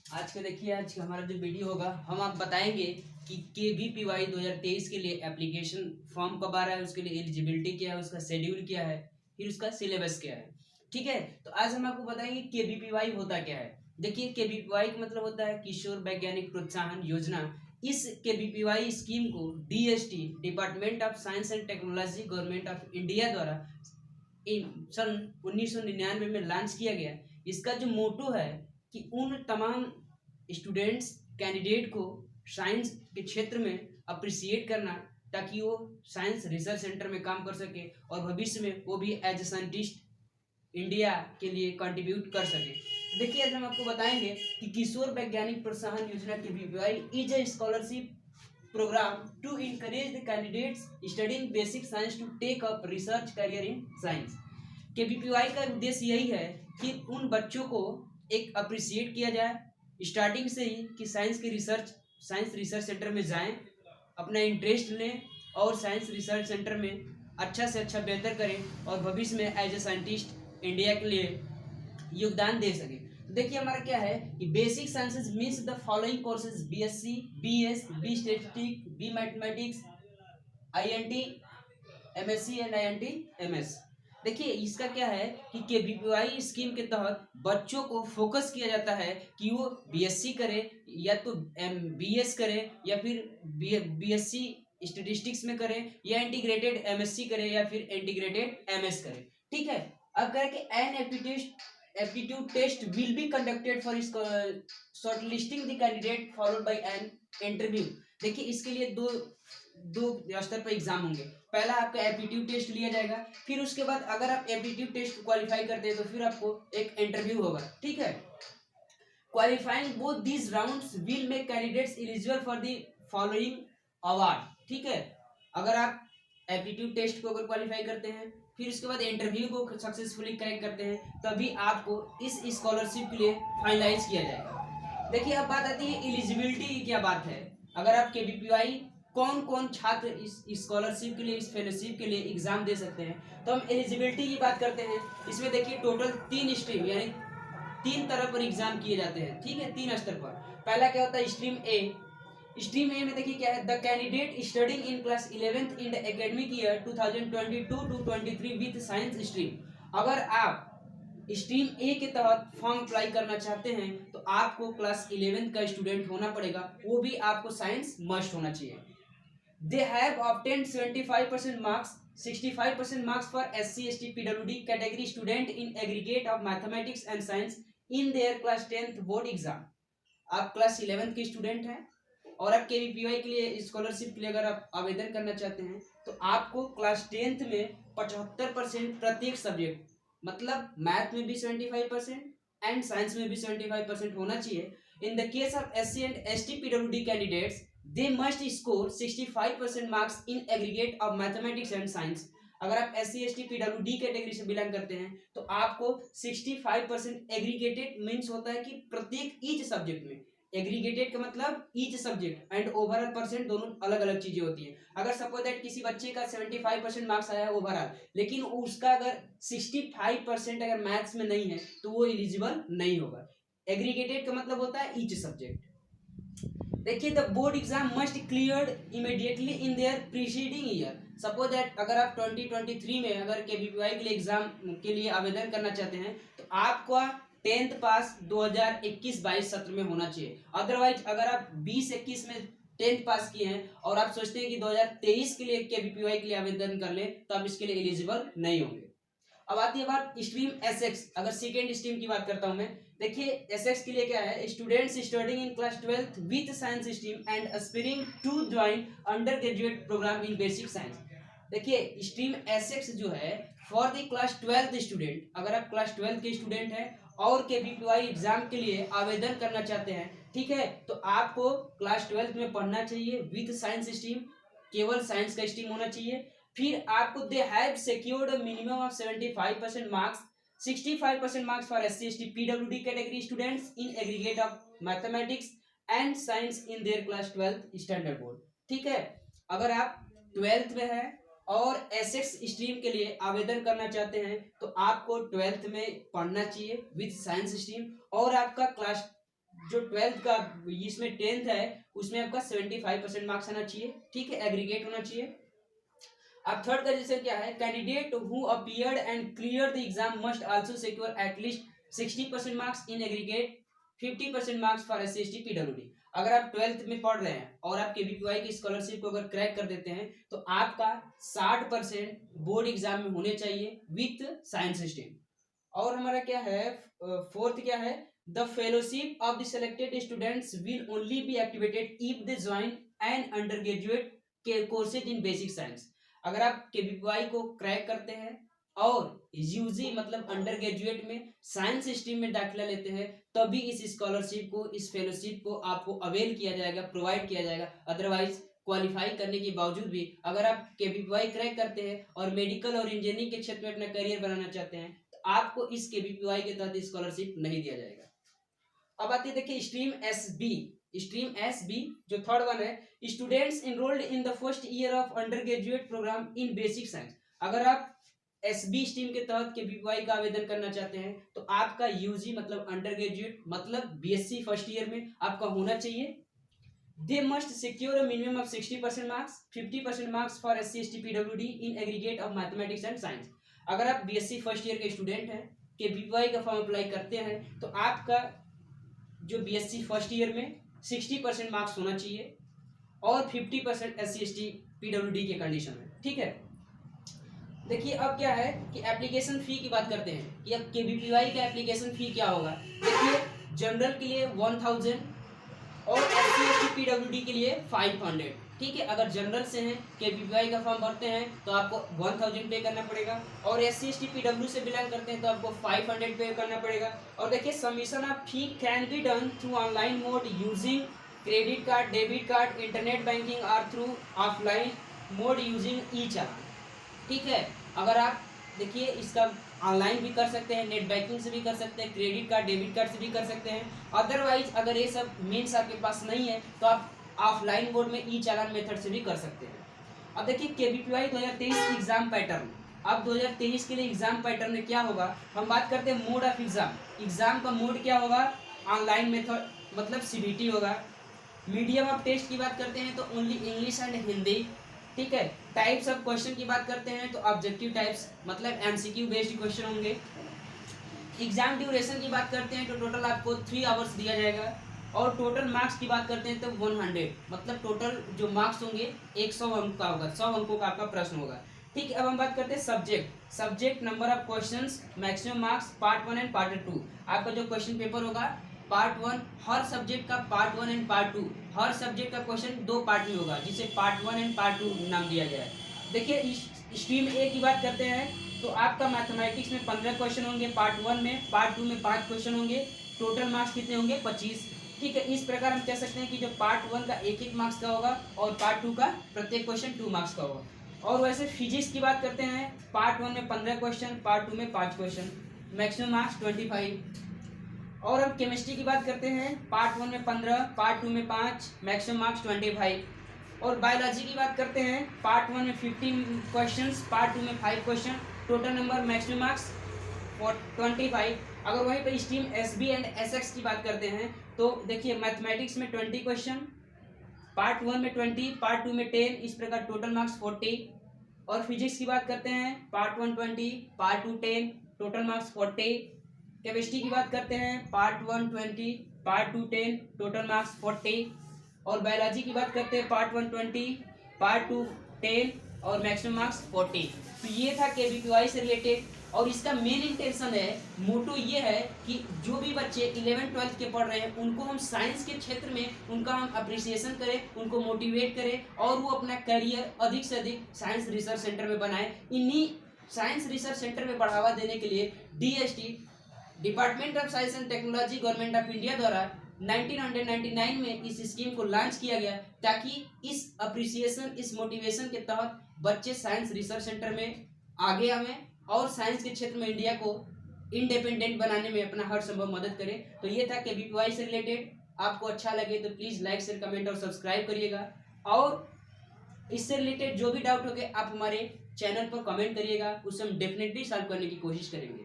आज का देखिए, आज का हमारा जो वीडियो होगा, हम आप बताएंगे कि KVPY 2023 के लिए एप्लीकेशन फॉर्म कब आ रहा है, उसके लिए एलिजिबिलिटी क्या है, उसका शेड्यूल क्या है, फिर उसका सिलेबस क्या है। ठीक है, तो आज हम आपको बताएंगे KVPY होता क्या है। देखिए, KVPY का मतलब होता है किशोर वैज्ञानिक प्रोत्साहन योजना। इस KVPY स्कीम को DST, department of science and technology, government of India द्वारा सन 1999 में लॉन्च किया गया। इसका जो मोटो है कि उन तमाम स्टूडेंट्स कैंडिडेट को साइंस के क्षेत्र में अप्रिसिएट करना, ताकि वो साइंस रिसर्च सेंटर में काम कर सके और भविष्य में वो भी एज ए साइंटिस्ट इंडिया के लिए कंट्रीब्यूट कर सके। देखिए, आज हम आपको बताएंगे कि किशोर वैज्ञानिक प्रोत्साहन योजना KVPY is a scholarship program to encourage the candidates studying basic science to take up research career in science। KVPY का उद्देश्य यही है कि उन बच्चों को एक अप्रिसिएट किया जाए स्टार्टिंग से ही कि साइंस रिसर्च सेंटर में जाएं, अपना इंटरेस्ट लें और साइंस रिसर्च सेंटर में अच्छा से अच्छा बेहतर करें और भविष्य में एज ए साइंटिस्ट इंडिया के लिए योगदान दे सके। तो देखिए, हमारा क्या है कि basic sciences means the following courses: BSc, BS, B statistic, B mathematics, INT MSc and INT MS। देखिए, इसका क्या है कि KVPY स्कीम के तहत बच्चों को फोकस किया जाता है कि वो BSc करे या तो BS करे या फिर BSc स्टेटिस्टिक्स में करे या इंटीग्रेटेड MSc करे या फिर इंटीग्रेटेड MS करे। ठीक है, अब कह कि N aptitude test will be conducted for shortlisting the candidate followed by an interview। देखिए, इसके लिए दो दो स्तर पर एग्जाम होंगे। पहला आपका एप्टीट्यूड टेस्ट लिया जाएगा, फिर उसके बाद अगर आप एप्टीट्यूड टेस्ट क्वालिफाई करते हैं तो फिर आपको एक इंटरव्यू होगा। ठीक है, qualifying both these rounds will make candidates eligible for the following award. ठीक है, अगर आप एप्टीट्यूड टेस्ट को अगर क्वालिफाई करते हैं, फिर उसके बाद इंटरव्यू को सक्सेसफुली क्रैक करते हैं, तभी आपको इस स्कॉलरशिप के लिए फाइनलाइज किया जाएगा। देखिए, अब बात आती है एलिजिबिलिटी की। क्या बात है, अगर आप KVPY कौन कौन छात्र इस स्कॉलरशिप के लिए, इस फेलोशिप के लिए एग्जाम दे सकते हैं, तो हम एलिजिबिलिटी की बात करते हैं। इसमें देखिए, टोटल 3 स्ट्रीम यानी 3 तरह पर एग्जाम किए जाते हैं। ठीक है, 3 स्तर पर। पहला क्या होता है, स्ट्रीम ए। स्ट्रीम ए में देखिए क्या है, the candidate studying in class 11th in the academic year 2022 to 23 with science stream. अगर आप स्ट्रीम ए के तहत फॉर्म अप्लाई करना चाहते हैं तो आपको क्लास 11th का स्टूडेंट होना पड़ेगा, वो भी आपको साइंस मस्ट होना चाहिए। They have obtained 75% marks, 65% marks for SC ST PWD category student in aggregate of mathematics and science in their class 10th board exam. आप क्लास 11th के स्टूडेंट हैं और आप KVPY के लिए स्कॉलरशिप के लिए अगर आप आवेदन करना चाहते हैं तो आपको क्लास 10th में 75% प्रत्येक सब्जेक्ट, मतलब मैथ में भी 75% एंड साइंस में भी 75% होना चाहिए। In the case of SC and ST PWD candidates, they must score 65% marks in aggregate of mathematics and science। अगर आप SC ST PWD कैटेगरी से बिलोंग करते हैं तो आपको 65% एग्रीगेटेड मीन्स होता है कि प्रत्येक ईच सब्जेक्ट में, एग्रीगेटेड का मतलब each subject and overall percent, दोनों अलग अलग चीजें होती हैं। अगर सपोज दैट किसी बच्चे का 75% मार्क्स आया है ओवरऑल, लेकिन उसका अगर 65% अगर मैथ्स में नहीं है तो वो एलिजिबल नहीं होगा। एग्रीगेटेड का मतलब होता है ईच सब्जेक्ट। देखिए, the board exam must cleared immediately in their preceding year. Suppose that अगर आप 2023 में अगर KVPY के लिए एग्जाम के लिए आवेदन करना चाहते हैं तो आपका 10th पास 2021-22 सत्र में होना चाहिए। अदरवाइज अगर आप 20-21 में 10th पास किए हैं और आप सोचते हैं कि 2023 के लिए KVPY के लिए आवेदन कर लें, तो आप इसके लिए एलिजिबल नहीं होंगे। अब आती है बात स्ट्रीम SX। अगर सेकेंड स्ट्रीम की बात करता हूं मैं, देखिए SX के लिए क्या है, students studying in class 12th with science stream and aspiring to join undergraduate program in basic science. देखिए, स्ट्रीम SX जो है for the class 12th student, अगर आप क्लास 12 के स्टूडेंट हैं और KVPY एग्जाम के लिए आवेदन करना चाहते हैं, ठीक है, तो आपको क्लास 12th में पढ़ना चाहिए विद साइंस स्ट्रीम, केवल साइंस का स्ट्रीम होना चाहिए। फिर आपको they have secured minimum of 75% marks, 65% marks for SC ST PWD category students in aggregate of mathematics and science in their class 12th standard board. ठीक है, अगर आप 12th में है और SX स्ट्रीम के लिए आवेदन करना चाहते हैं तो आपको 12th में पढ़ना चाहिए विद साइंस स्ट्रीम और आपका क्लास जो 12th का इसमें 10th है उसमें आपका 75% मार्क्स आना चाहिए, ठीक है, एग्रीगेट होना चाहिए। अब थर्ड कंडीशन क्या है, candidate who appeared and clear the exam must also secure at least 60% marks in aggregate, 50% marks for SC ST PWD. अगर आप 12th में पढ़ रहे हैं और आप केवीपीवाई की स्कॉलरशिप को अगर क्रैक कर देते हैं तो आपका 60% बोर्ड एग्जाम में होने चाहिए विथ साइंस स्ट्रीम। और हमारा क्या है, फोर्थ क्या है, the fellowship of the selected students will only be activated if they join an under graduate courses in basic science. अगर आप केवीपीवाई को क्रैक करते हैं और यूजी मतलब अंडर ग्रेजुएट में साइंस स्ट्रीम में दाखिला लेते हैं तभी इस स्कॉलरशिप को, इस फेलोशिप को आपको अवेल किया जाएगा, प्रोवाइड किया जाएगा। अदरवाइज क्वालिफाई करने के बावजूद भी अगर आप केवीपीवाई क्रैक करते हैं और मेडिकल और इंजीनियरिंग के क्षेत्र में अपना करियर बनाना चाहते हैं तो आपको इस केवीपीवाई के तहत स्कॉलरशिप नहीं दिया जाएगा। अब आती है देखिए stream S B. Stream S B जो थर्ड वन है, students enrolled in the first year of undergraduate program in basic science. अगर आप एसबी स्ट्रीम के तहत केवीपीवाई का आवेदन करना चाहते हैं तो आपका यूजी मतलब अंडर ग्रेजुएट मतलब बीएससी फर्स्ट ईयर में आपका होना चाहिए। They must secure a minimum of 60% marks, 50% marks for SC ST PWD in aggregate of mathematics and science. अगर आप बीएससी फर्स्ट ईयर के स्टूडेंट हैं, केवीपीवाई का फॉर्म अप्लाई करते हैं तो आपका जो बीएससी फर्स्ट ईयर में 60% मार्क्स होना चाहिए और 50% एससी एसटी पीडब्ल्यूडी के कंडीशन में, ठीक है। देखिए अब क्या है कि एप्लीकेशन फी की बात करते हैं कि अब केवीपीवाई का एप्लीकेशन फी क्या होगा। देखिए जनरल के लिए 1000 और एससी एसटी पीडब्ल्यूडी के लिए 500, ठीक है। अगर जनरल से हैं केवीपीवाई का फॉर्म भरते हैं तो आपको 1000 पे करना पड़ेगा और एससी एसटी पीडब्ल्यू से बिलोंग करते हैं तो आपको 500 पे करना पड़ेगा। और देखिए submission of fee can be done through online mode using credit card, debit card, internet banking और थ्रू ऑफलाइन मोड यूजिंग ई चालान, ठीक है। अगर आप देखिए इसका ऑनलाइन भी कर सकते हैं, नेट बैंकिंग से भी कर सकते हैं, क्रेडिट कार्ड, डेबिट कार्ड से भी कर सकते हैं। अदरवाइज अगर ये सब मीन्स आपके पास नहीं है तो आप ऑफलाइन मोड में ई चालान मेथड से भी कर सकते हैं। अब देखिए केवीपीवाई 2023 एग्जाम पैटर्न। अब 2023 के लिए एग्जाम पैटर्न में क्या होगा, हम बात करते हैं मोड ऑफ एग्जाम। एग्जाम का मोड क्या होगा, ऑनलाइन मेथड मतलब सीबीटी होगा। मीडियम ऑफ टेस्ट की बात करते हैं तो ओनली इंग्लिश एंड हिंदी, ठीक है। टाइप्स ऑफ क्वेश्चन की बात करते हैं तो ऑब्जेक्टिव टाइप्स मतलब एमसीक्यू बेस्ड क्वेश्चन होंगे। एग्जाम ड्यूरेशन की बात करते हैं तो टोटल आपको 3 आवर्स दिया जाएगा और टोटल मार्क्स की बात करते हैं तो 100 मतलब टोटल जो मार्क्स होंगे 100 अंक का होगा, 100 अंकों का आपका प्रश्न होगा, ठीक है। अब हम बात करते हैं subject number of questions, maximum marks, part 1 and part 2। आपका जो क्वेश्चन पेपर होगा पार्ट 1 हर सब्जेक्ट का, part 1 and part 2 her subject का क्वेश्चन 2 पार्ट में होगा जिसे पार्ट 1 एंड पार्ट 2 नाम दिया गया है। देखिए स्ट्रीम ए की बात करते हैं तो आपका मैथमेटिक्स में 15 क्वेश्चन होंगे पार्ट 1 में, पार्ट 2 में 5 क्वेश्चन होंगे, टोटल मार्क्स कितने होंगे 25, ठीक है। इस प्रकार हम कह सकते हैं कि जो पार्ट 1 का 1-1 मार्क्स का होगा और पार्ट 2 का प्रत्येक क्वेश्चन 2 मार्क्स का होगा। और वैसे फिजिक्स की बात करते हैं, पार्ट 1 में 15 क्वेश्चन, पार्ट 2 में 5 क्वेश्चन, मैक्सिमम मार्क्स 25। और हम केमिस्ट्री की बात करते हैं, पार्ट 1 में 15, पार्ट 2 में 5, मैक्सिमम मार्क्स 25। और बायोलॉजी की बात करते हैं, पार्ट 1 में 15 क्वेश्चंस, पार्ट 2 में 5 question, total number maximum marks 25। अगर वहीं पर स्ट्रीम एसबी एंड एसएक्स की बात करते हैं तो देखिए मैथमेटिक्स में 20 क्वेश्चन, पार्ट 1 में 20, पार्ट 2 में 10, इस प्रकार टोटल मार्क्स 40। और फिजिक्स की बात करते हैं, part 1 20, part 2 10, total marks 40। Chemistry की बात करते हैं, पार्ट 1 20, पार्ट 2 10, टोटल मार्क्स 40। और बायोलॉजी की बात करते हैं, पार्ट 1 20, पार्ट 2 10 और मैक्सिमम मार्क्स 40। तो ये था केवीपीवाई से रिलेटेड और इसका मेन इंटेंशन है, मोटो ये है कि जो भी बच्चे 11th-12th के पढ़ रहे हैं उनको हम साइंस के क्षेत्र में उनका हम अप्रिसिएशन करें, उनको मोटिवेट करें और वो अपना करियर अधिक से अधिक साइंस रिसर्च सेंटर में बनाएं। इन्हीं साइंस रिसर्च सेंटर में बढ़ावा देने के लिए DST department of science and technology government of India द्वारा 1999 में इस स्कीम को लॉन्च किया गया ताकि इस अप्रिसिएशन, इस मोटिवेशन के तहत बच्चे साइंस रिसर्च सेंटर में आगे आवें और साइंस के क्षेत्र में इंडिया को इंडिपेंडेंट बनाने में अपना हर संभव मदद करें। तो ये था केवीपीवाई से रिलेटेड। आपको अच्छा लगे तो प्लीज़ लाइक शेयर कमेंट और सब्सक्राइब करिएगा और इससे रिलेटेड जो भी डाउट होगे आप हमारे चैनल पर कमेंट करिएगा, उससे हम डेफिनेटली सॉल्व करने की कोशिश करेंगे।